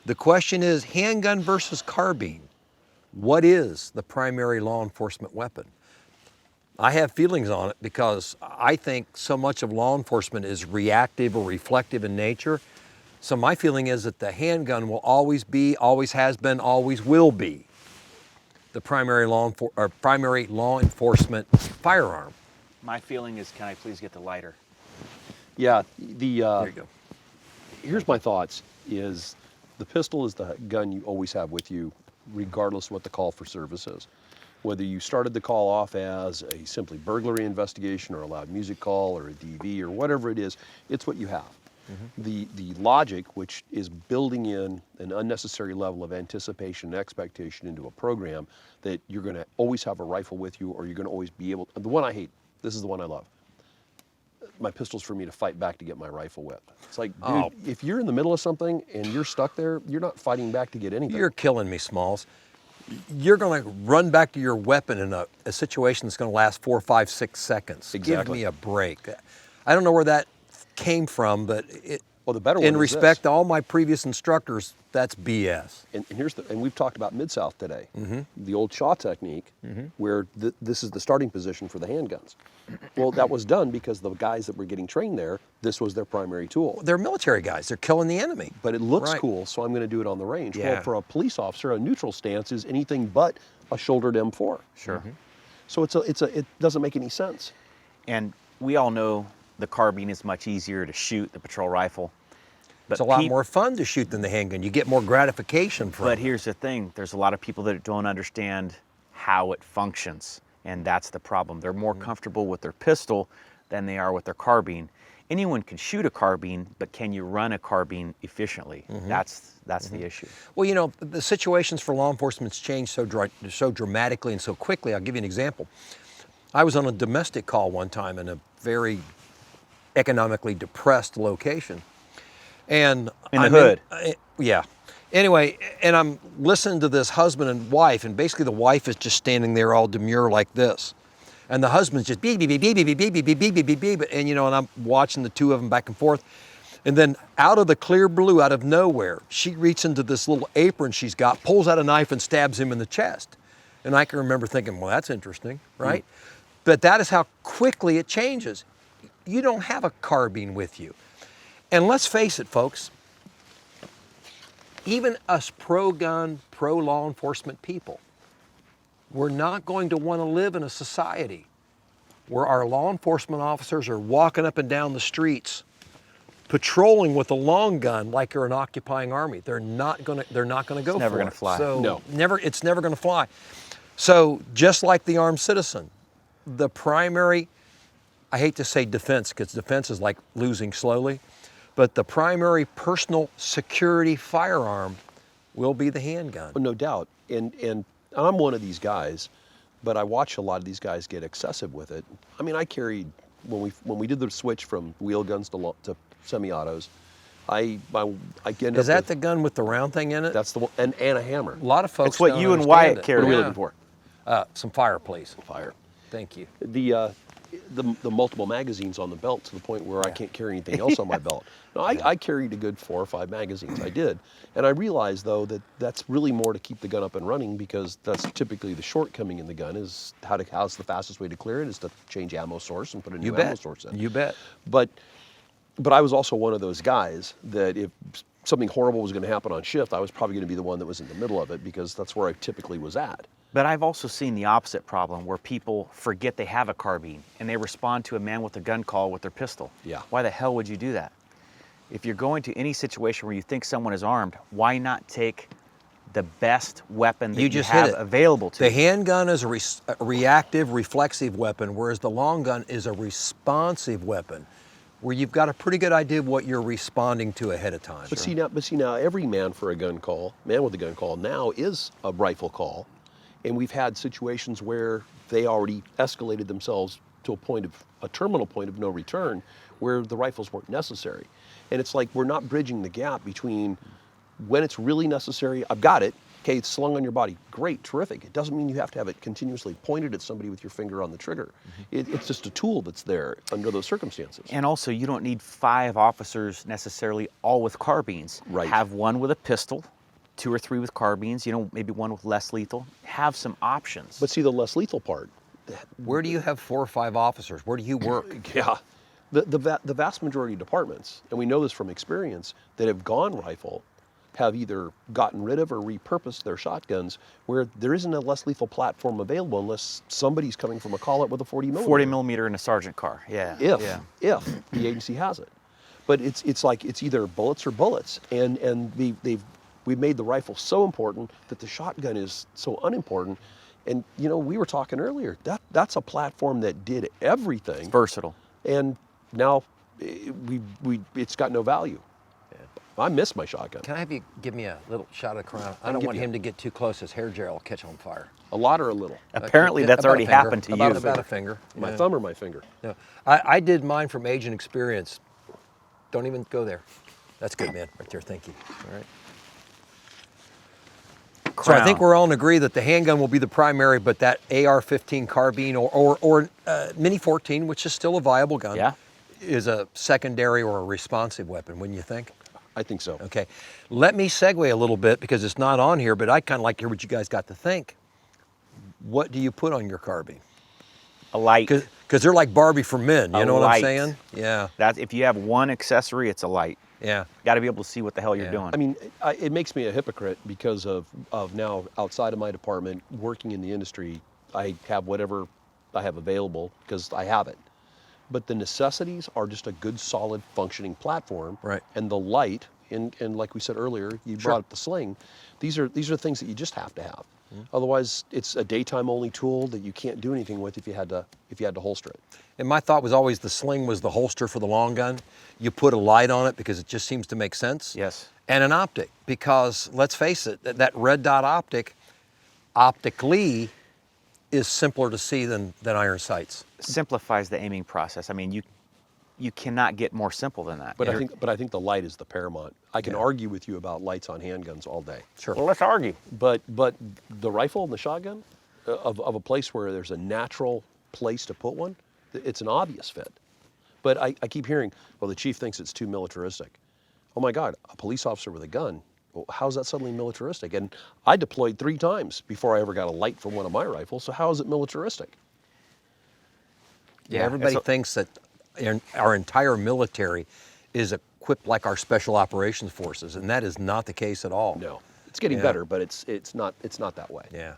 The question is handgun versus carbine. What is the primary law enforcement weapon? I have feelings on it because I think so much of law enforcement is reactive or reflective in nature. So my feeling is that the handgun will always be, always has been, always will be the primary law enforcement firearm. My feeling is, can I please get the lighter? Yeah, There you go. here's my thoughts, is the pistol is the gun you always have with you, regardless of what the call for service is. Whether you started the call off as a simply burglary investigation or a loud music call or a DV or whatever it is, it's what you have. The logic, which is building in an unnecessary level of anticipation and expectation into a program, that you're going to always have a rifle with you, or you're going to always be able. The one I hate, this is the one I love. My pistol's for me to fight back to get my rifle with. It's like, dude, if you're in the middle of something and you're stuck there, you're not fighting back to get anything. You're killing me, Smalls. You're going to run back to your weapon in a situation that's going to last 4, 5, 6 seconds. Exactly. Give me a break. I don't know where that came from, but well, the better one in is respect this. to all my previous instructors, that's BS. And we've talked about Mid-South today, the old Shaw technique, where this is the starting position for the handguns. Well, that was done because the guys that were getting trained there, this was their primary tool. They're military guys. They're killing the enemy. But it looks Right. cool, so I'm going to do it on the range. Yeah. Well, for a police officer, a neutral stance is anything but a shouldered M4. Sure. So it doesn't make any sense. And we all know the carbine is much easier to shoot, the patrol rifle. But It's a lot more fun to shoot than the handgun. You get more gratification from But it. here's the thing, there's a lot of people that don't understand how it functions, and that's the problem. They're more comfortable with their pistol than they are with their carbine. Anyone can shoot a carbine, but can you run a carbine efficiently? That's the issue. Well, you know, the situations for law enforcement's changed so dramatically and so quickly. I'll give you an example. I was on a domestic call one time in a very economically depressed location. And In the hood. Yeah. Anyway, and I'm listening to this husband and wife, and basically the wife is just standing there all demure like this. And the husband's just beep, beep, beep, beep, beep, beep, beep, beep, beep, beep, beep, beep, and you know, and I'm watching the two of them back and forth. And then out of the clear blue, out of nowhere, she reaches into this little apron she's got, pulls out a knife and stabs him in the chest. And I can remember thinking, well, that's interesting, right? But that is how quickly it changes. You don't have a carbine with you. And let's face it, folks, even us pro-gun, pro-law enforcement people, we're not going to want to live in a society where our law enforcement officers are walking up and down the streets patrolling with a long gun like they're an occupying army. They're not going to go for it. It's never going to fly. So No. it's never going to fly. So just like the armed citizen, the primary, I hate to say defense because defense is like losing slowly, but the primary personal security firearm will be the handgun. No doubt. And I'm one of these guys, but I watch a lot of these guys get excessive with it. I mean, I carried, when we did the switch from wheel guns to semi-autos, I ended Is that the gun with the round thing in it? That's the one, and a hammer. A lot of folks It's what don't you and understand Wyatt it. carry. What are we Yeah. looking for? Some fire, please. Fire. Thank you. The multiple magazines on the belt to the point where I can't carry anything else on my belt. No, I carried a good 4 or 5 magazines. I did. And I realized, though, that that's really more to keep the gun up and running, because that's typically the shortcoming in the gun is how's the fastest way to clear it is to change ammo source and put a new ammo source in. You bet. But I was also one of those guys that if something horrible was going to happen on shift, I was probably going to be the one that was in the middle of it, because that's where I typically was at. But I've also seen the opposite problem where people forget they have a carbine and they respond to a man with a gun call with their pistol. Yeah. Why the hell would you do that? If you're going to any situation where you think someone is armed, why not take the best weapon that you have available to The you? handgun is a reactive, reflexive weapon, whereas the long gun is a responsive weapon, where you've got a pretty good idea of what you're responding to ahead of time. But see now, every man with a gun call now is a rifle call, and we've had situations where they already escalated themselves to a terminal point of no return, where the rifles weren't necessary. And it's like we're not bridging the gap between when it's really necessary. I've got it. Okay, it's slung on your body. Great, terrific. It doesn't mean you have to have it continuously pointed at somebody with your finger on the trigger. It's just a tool that's there under those circumstances. And also, you don't need 5 officers necessarily all with carbines. Right. Have one with a pistol 2 or 3 with carbines, you know, maybe one with less lethal. Have some options. But see, the less lethal part, Where do you have 4 or 5 officers? Where do you work? yeah, the vast majority of departments, and we know this from experience, that have gone rifle have either gotten rid of or repurposed their shotguns where there isn't a less lethal platform available unless somebody's coming from a call-out with a 40 millimeter. 40 millimeter in a sergeant car, yeah. If the agency has it. But it's like it's either bullets or bullets, and we've made the rifle so important that the shotgun is so unimportant. And you know, we were talking earlier, that's a platform that did everything. It's versatile. And now it's got no value. I miss my shotgun. Can I have you give me a little shot of Crown? I can don't give want you him to get too close. His hair gel will catch on fire. A lot or a little? Apparently that's About a already finger. happened to you. About a finger. My Yeah. thumb or my finger? No. I did mine from age and experience. Don't even go there. That's good, man. Right there. Thank you. All right. So I think Crown. we're all in agree that the handgun will be the primary, but that AR-15 carbine or Mini 14, which is still a viable gun, Yeah. is a secondary or a responsive weapon, wouldn't you think? I think so. Okay. Let me segue a little bit because it's not on here, but I'd kind of like to hear what you guys got to think. What do you put on your carbine? A light. Because they're like Barbie for men, you A know what I'm light. saying? Yeah, That if you have one accessory, it's a light. yeah. Got to be able to see what the hell you're Yeah. doing. I mean, it makes me a hypocrite because of now outside of my department, working in the industry, I have whatever I have available because I have it. But the necessities are just a good, solid, functioning platform. Right. And the light, and like we said earlier, you brought up the sling. These are things that you just have to have. Otherwise, it's a daytime only tool that you can't do anything with if you had to holster it. And my thought was always the sling was the holster for the long gun. You put a light on it because it just seems to make sense. Yes. And an optic, because let's face it, that red dot optic, optically, is simpler to see than iron sights. Simplifies the aiming process. I mean, you cannot get more simple than that. But I think the light is the paramount. I can argue with you about lights on handguns all day. Sure. Well, let's argue. But the rifle and the shotgun, of a place where there's a natural place to put one, it's an obvious fit. But I keep hearing, well, the chief thinks it's too militaristic. Oh my God, a police officer with a gun, well, how's that suddenly militaristic? And I deployed 3 times before I ever got a light from one of my rifles, so how is it militaristic? Yeah, everybody thinks that our entire military is equipped like our special operations forces, and that is not the case at all. No, it's getting Yeah. better, but it's not that way. Yeah.